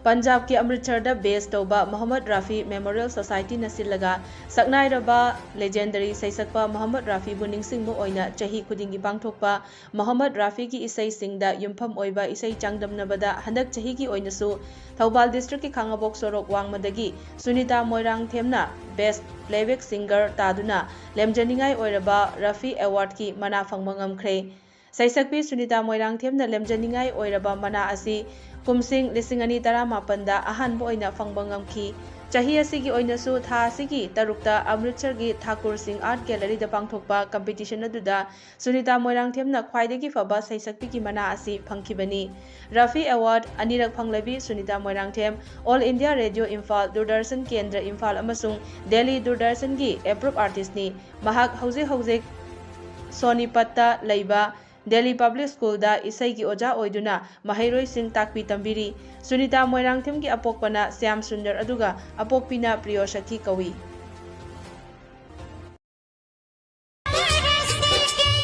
पंजाब के अमृतसर बेस तौबा Mohammad Rafi memorial society नसिलगा सकनाइरबा लेजेंडरी सैसक्पा मोहम्मद राफी बुनिंगसिंग ओइना चही खुदिंगी पांगथोकपा मोहम्मद राफी की इसै सिंगदा युमफम ओइबा इसै चांगदमनबदा हंदक चही की ओइनसु थौबाल डिस्ट्रिक्ट की खांगाबोक सोरोक वांगमदगी सुनीता मोइरांगथेमना बेस्ट प्लेबैक सिंगर तादुना लेमजनिंगाई ओइरबा रफी अवार्ड की मना फंगबा ngamkhre सैसक्पी सुनीता मोइरांगथेमना लेमजनिंगाई ओइरबा मना असि कुमसिंग 2018 दा अहानबा ओइना फंगबा ngamखि चाही असिगी ओइनसु था असिगी तरुकता अमृतसर की ठाकुर सिंह आर्ट गैलरी दा पांगथोकपा कंपटीशन अदुदा सुनीता मोइरांगथेमना ख्वाइदगी फबा सैसक्पी की मना असि फंगखिबनी रफी अवार्ड अनिरक फंगलबी Sunita Moirangthem All India radio Imphal Doordarshan Kendra Imphal अमसुंग दिल्ली दूरदर्शन की एप्रूव आर्टिस्ट नि महाक हौजे सोनीपत्ता लैबा दिल्ली पब्लिक स्कूल दा इसै की ओजा ओइदुना महैरोई सिंह ताकपी तंबिरी सुनीता मोइरांगथेम की अपोकपना श्याम सुंदर अदुगा अपोकपीना प्रियोशकी कवि।